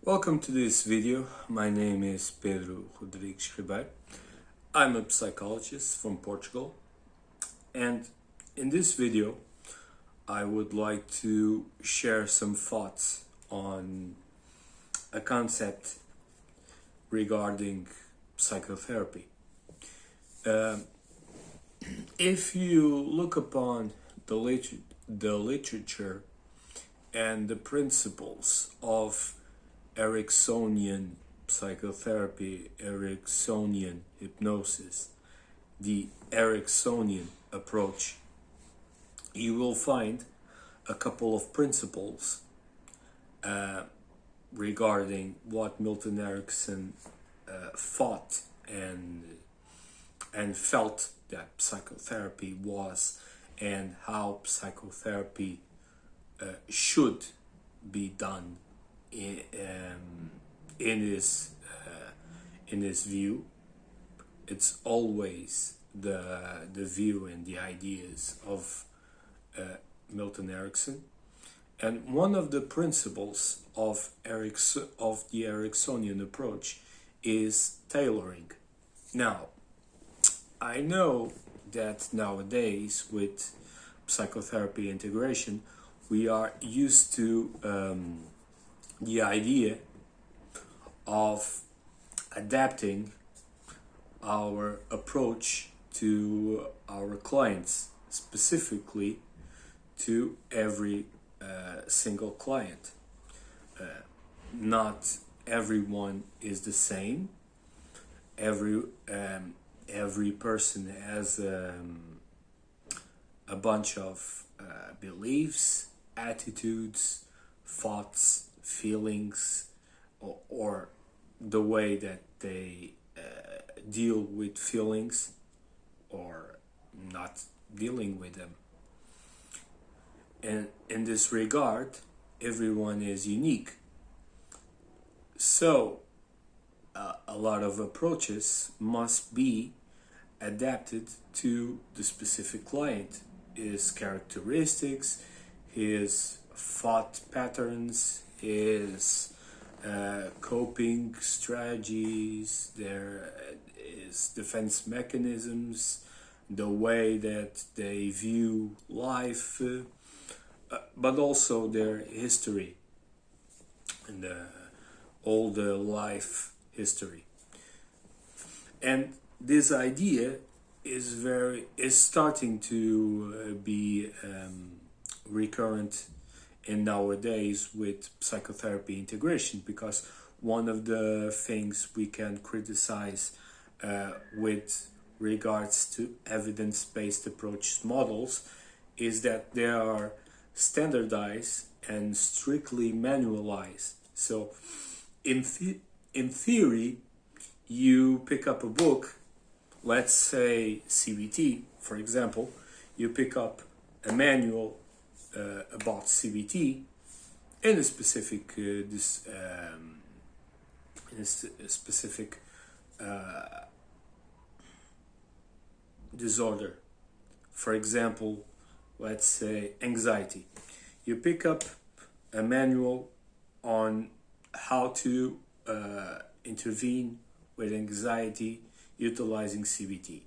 Welcome to this video. My name is Pedro Rodrigues Ribeiro. I'm a psychologist from Portugal, and in this video I would like to share some thoughts on a concept regarding psychotherapy. If you look upon the literature and the principles of Ericksonian psychotherapy, Ericksonian hypnosis, the Ericksonian approach, you will find a couple of principles regarding what Milton Erickson thought and felt that psychotherapy was, and how psychotherapy should be done in his view. It's always the view and the ideas of Milton Erickson, and one of the principles of the Ericksonian approach is tailoring. Now, I know that nowadays with psychotherapy integration we are used to the idea of adapting our approach to our clients, specifically to every single client. Not everyone is the same. Every person has a bunch of beliefs, attitudes, thoughts, feelings, or the way that they deal with feelings or not dealing with them. And in this regard, everyone is unique. So a lot of approaches must be adapted to the specific client, his characteristics, his thought patterns, his coping strategies, his defense mechanisms, the way that they view life, but also their history and all the life history. And this idea is starting to be recurrent in nowadays with psychotherapy integration, because one of the things we can criticize with regards to evidence-based approach models is that they are standardized and strictly manualized. So in theory, you pick up a book, let's say CBT, for example, you pick up a manual about CBT in a specific disorder. For example, let's say anxiety. You pick up a manual on how to intervene with anxiety utilizing CBT.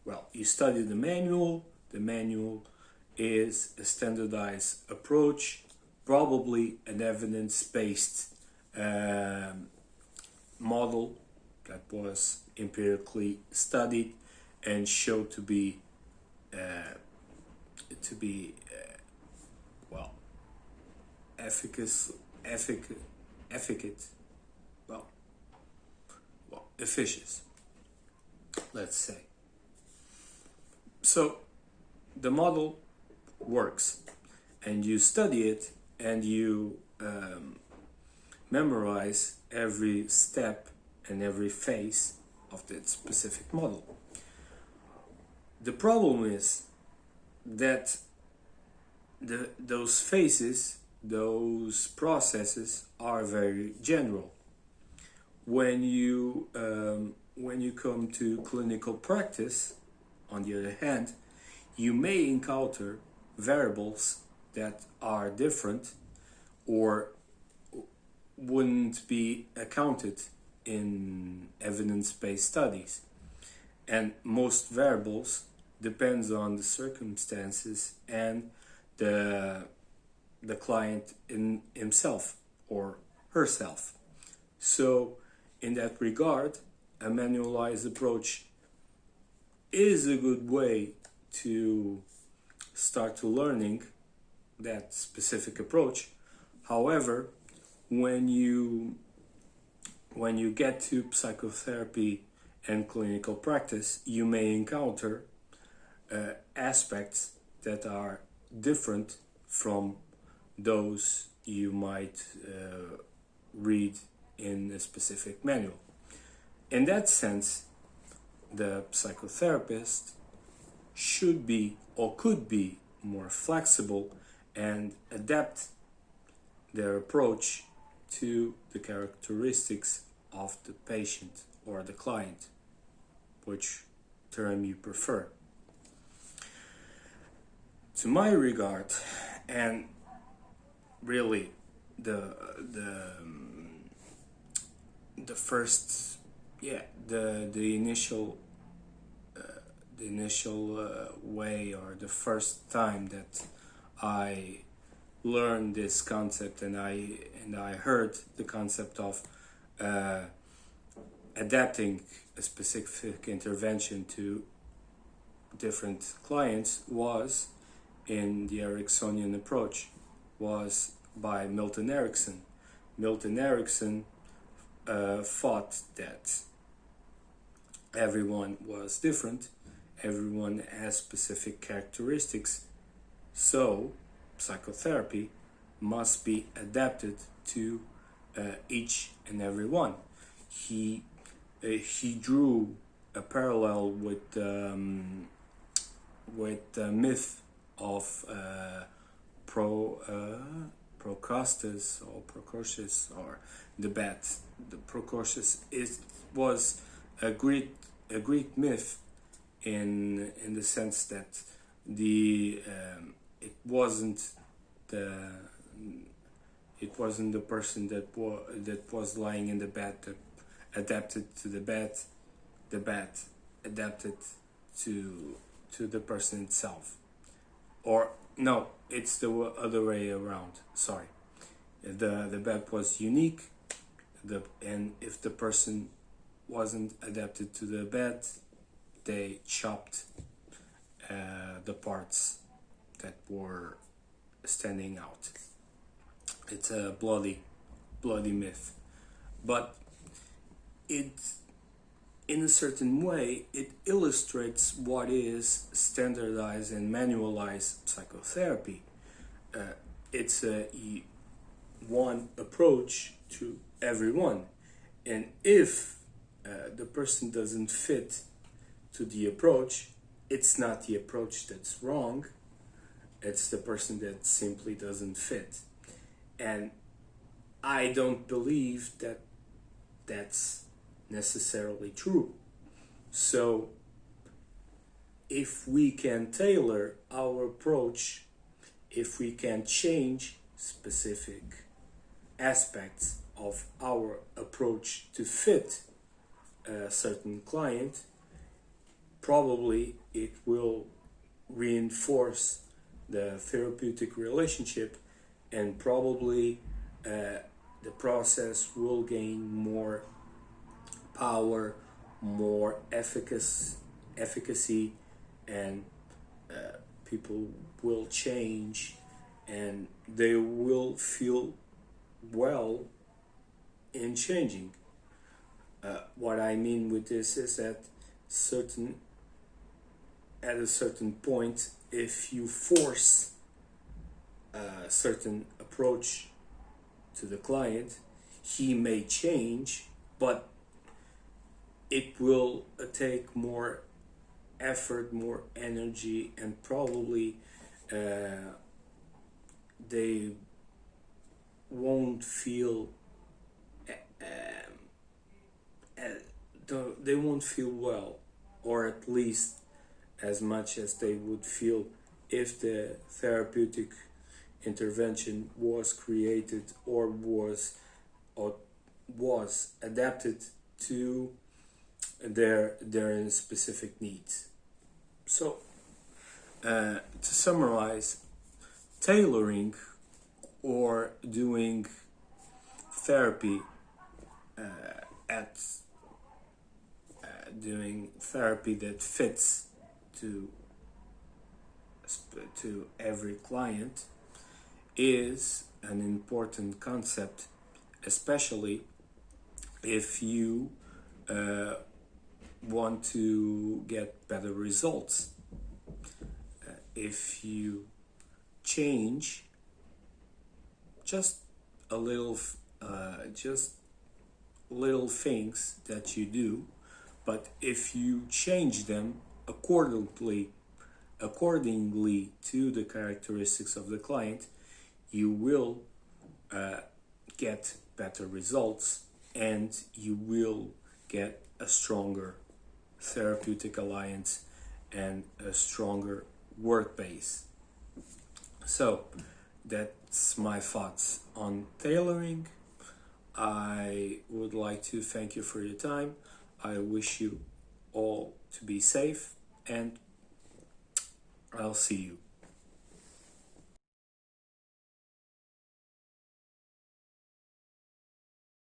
Well, you study the manual. The manual is a standardized approach, probably an evidence-based model that was empirically studied and showed to be efficacious, let's say. So the model works, and you study it, and you memorize every step and every phase of that specific model. The problem is that those phases, those processes are very general. When you come to clinical practice, on the other hand, you may encounter variables that are different or wouldn't be accounted in evidence-based studies, and most variables depends on the circumstances and the client in himself or herself. So in that regard, a manualized approach is a good way to start to learning that specific approach. However, when you get to psychotherapy and clinical practice, you may encounter aspects that are different from those you might read in a specific manual. In that sense, the psychotherapist should be or could be more flexible and adapt their approach to the characteristics of the patient or the client, which term you prefer. To my regard, and really the first, the initial way, or the first time that I learned this concept and I heard the concept of adapting a specific intervention to different clients was in the Ericksonian Approach, was by Milton Erickson. Milton Erickson thought that everyone was different, everyone has specific characteristics, so psychotherapy must be adapted to each and every one. He drew a parallel with the myth of Procrustes or the bat. The Procrustes was a Greek myth in the sense that it wasn't the person that was lying in the bed that adapted to the bed adapted to the person itself. Or no, it's the other way around. Sorry, the bed was unique, and if the person wasn't adapted to the bed, they chopped the parts that were standing out. It's a bloody myth, but in a certain way it illustrates what is standardized and manualized psychotherapy. It's one approach to everyone, and if the person doesn't fit to the approach, it's not the approach that's wrong, it's the person that simply doesn't fit. And I don't believe that that's necessarily true. So if we can tailor our approach, if we can change specific aspects of our approach to fit a certain client, probably it will reinforce the therapeutic relationship, and probably the process will gain more power, more efficacy, and people will change and they will feel well in changing. What I mean with this is that at a certain point, if you force a certain approach to the client, he may change, but it will take more effort, more energy, and probably they won't feel they won't feel well, or at least as much as they would feel if the therapeutic intervention was created or was or was adapted to their specific needs. So, to summarize, tailoring or doing therapy doing therapy that fits to every client is an important concept, especially if you want to get better results. If you change just a little, just little things that you do, but if you change them accordingly to the characteristics of the client, you will get better results, and you will get a stronger therapeutic alliance and a stronger work base. So that's my thoughts on tailoring. I would like to thank you for your time. I wish you all to be safe, and I'll see you.